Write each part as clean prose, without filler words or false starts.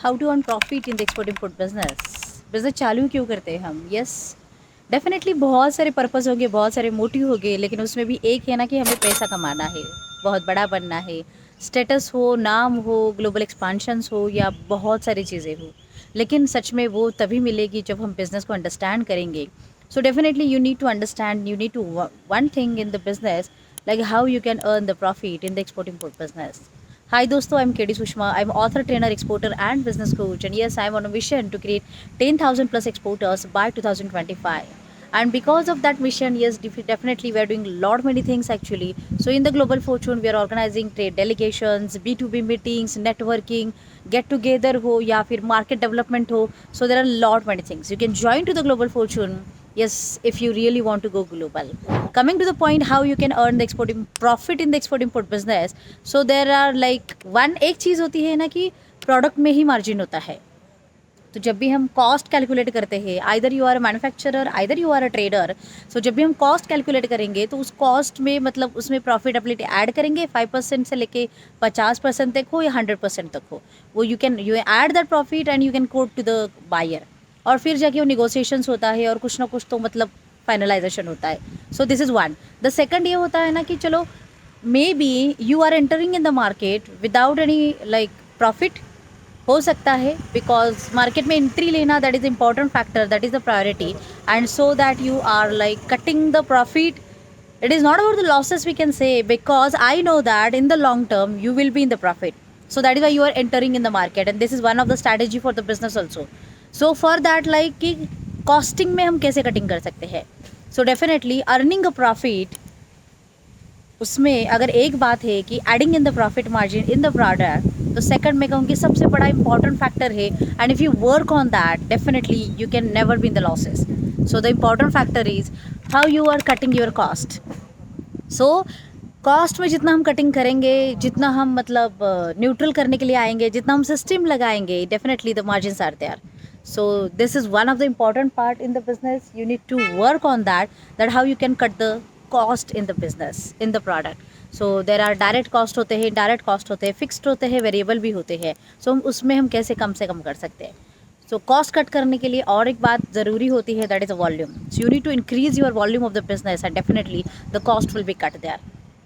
How to earn profit in the export import business चालू क्यों करते हैं हम? यस, डेफिनेटली बहुत सारे पर्पस होंगे, बहुत सारे मोटिव होंगे, लेकिन उसमें भी एक है ना कि हमें पैसा कमाना है, बहुत बड़ा बनना है, स्टेटस हो, नाम हो, ग्लोबल एक्सपांशंस हो, या बहुत सारी चीज़ें हो। लेकिन सच में वो तभी मिलेगी जब हम बिज़नेस को अंडरस्टैंड करेंगे। So definitely you need to understand, you need to one thing in the business, like how you can earn the profit in the export import business. Hi dosto, I'm KD Sushma. I'm author, trainer, exporter and business coach, and yes, I'm on a mission to create 10,000 plus exporters by 2025. And because of that mission, yes, definitely we are doing a lot many things actually. So in the Global Fortune, we are organizing trade delegations, B2B meetings, networking, get together ho ya fir market development ho. So there are a lot many things. You can join to the Global Fortune, yes, if you really want to go global. Coming to the point, how you can earn the exporting profit in the export import business. So there are like one, एक चीज़ होती है ना कि product में ही margin होता है। तो जब भी हम कॉस्ट कैलकुलेट करते हैं, either you are a manufacturer, either you are a trader, so जब भी हम कॉस्ट कैलकुलेट करेंगे तो उस कॉस्ट में मतलब उसमें प्रॉफिटेबिलिटी ऐड करेंगे, 5% से लेके 50% तक हो या 100% तक हो, वो you add that profit and you can quote to the buyer, और फिर जाके वो निगोसिएशंस होता है और कुछ ना कुछ तो मतलब फाइनलाइजेशन होता है। So this is one. The second ये होता है ना कि चलो maybe you are entering in the market without any like profit, हो सकता है, बिकॉज मार्केट में एंट्री लेना that is important factor, that is the priority, and so that you are like cutting the profit. It is not about the losses, we can say, because I know that in the long term you will be in the profit. So that is why you are entering in the market, and this is one of the strategy for the business also. So for that, like कि costing में हम कैसे cutting कर सकते हैं? So definitely earning a profit, उसमें अगर एक बात है कि adding in the profit margin in the product, तो सेकंड में कहूँगी सबसे बड़ा इंपॉर्टेंट फैक्टर है, and if you work on that definitely you can never be in the losses. So the important factor is how you are cutting your cost. So cost में जितना हम cutting करेंगे, जितना हम मतलब न्यूट्रल करने के लिए आएंगे, जितना हम सिस्टम लगाएंगे, definitely the margin are there. So this is one of the important part in the business. You need to work on that how you can cut the cost in the business, in the product. So there are direct cost होते हैं, indirect cost होते हैं, fixed होते हैं, variable भी होते हैं. So उसमें हम कैसे कम से कम कर सकते हैं. So cost कट करने के लिए और एक बात ज़रूरी होती है, that is a volume. So you need to increase your volume of the business and definitely the cost will be cut there.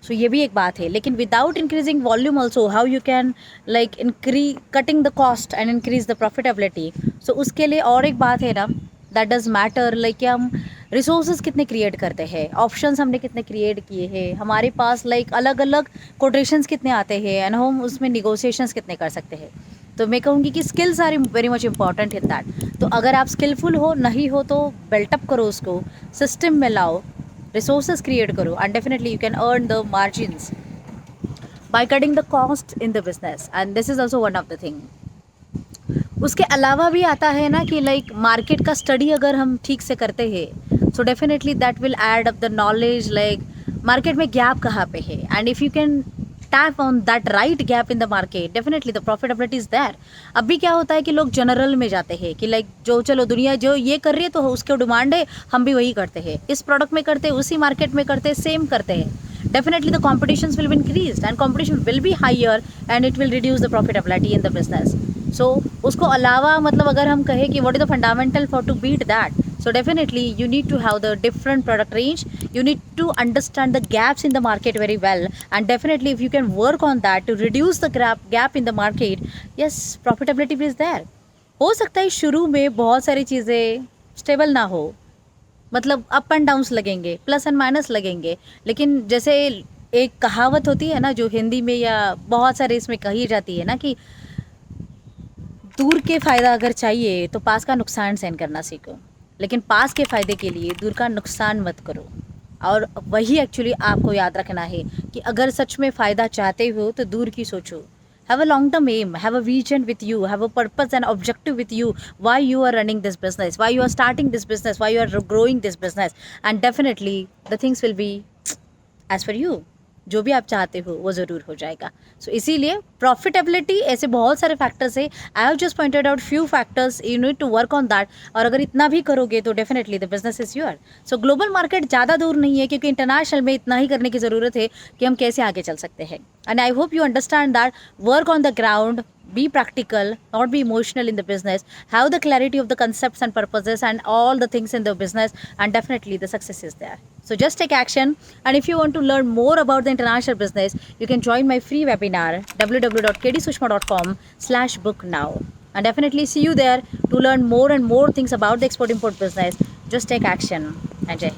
सो ये भी एक बात है, लेकिन without increasing volume also how you can like incre cutting the cost and increase the profitability. So उसके लिए और एक बात है ना, दैट डज मैटर, लाइक हम रिसोर्सेज कितने क्रिएट करते हैं, ऑप्शंस हमने कितने क्रिएट किए हैं, हमारे पास लाइक अलग अलग कोटेशंस कितने आते हैं, एंड हम उसमें निगोसिएशंस कितने कर सकते हैं. तो मैं कहूँगी कि skills are very much important in that. तो अगर आप स्किलफुल हो नहीं हो तो बिल्टअप करो उसको, सिस्टम में लाओ, resources create करो, and definitely you can earn the margins by cutting the cost in the business, and this is also one of the thing. उसके अलावा भी आता है ना कि लाइक मार्केट का स्टडी अगर हम ठीक से करते हैं, so definitely that will add up the knowledge, like market में गैप कहाँ पे है, and if you can tap on that right gap in the market, definitely the profitability is there. अभी क्या होता है कि लोग जनरल में जाते हैं कि लाइक जो चलो दुनिया जो ये कर रही है तो उसके डिमांड है, हम भी वही करते हैं, इस प्रोडक्ट में करते हैं, उसी मार्केट में करते हैं, सेम करते हैं. Definitely the competitions will be increased and competition will be higher and it will reduce the profitability in the business. So उसको अलावा मतलब अगर हम कहें कि what is the fundamental for to beat that, so definitely you need to have the different product range, you need to understand the gaps in the market very well, and definitely if you can work on that to reduce the gap in the market, yes, profitability is there. हो सकता है शुरू में बहुत सारी चीज़ें stable ना हो, मतलब अप एंड डाउन्स लगेंगे, प्लस एंड माइनस लगेंगे, लेकिन जैसे एक कहावत होती है ना जो हिंदी में या बहुत सारे इसमें कही जाती है ना कि दूर के फ़ायदा अगर चाहिए तो पास का नुकसान सहन करना सीखो, लेकिन पास के फ़ायदे के लिए दूर का नुकसान मत करो. और वही एक्चुअली आपको याद रखना है कि अगर सच में फ़ायदा चाहते हो तो दूर की सोचो. Have a long term aim, have a vision with you, have a purpose and objective with you, why you are running this business, why you are starting this business, why you are growing this business, and definitely the things will be as for you. जो भी आप चाहते हो वो ज़रूर हो जाएगा. सो इसीलिए प्रॉफिटेबिलिटी ऐसे बहुत सारे फैक्टर्स है, I have just pointed out few factors, you need to work on that, और अगर इतना भी करोगे तो definitely the business is your. So global market ज़्यादा दूर नहीं है, क्योंकि इंटरनेशनल में इतना ही करने की ज़रूरत है कि हम कैसे आगे चल सकते हैं. And I hope you understand that work on the ground, be practical, not be emotional in the business, have the clarity of the concepts and purposes and all the things in the business, and definitely the success is there. So just take action. And if you want to learn more about the international business, you can join my free webinar www.kdsushma.com/book now, and definitely see you there to learn more and more things about the export import business. Just take action, and Jai Hind.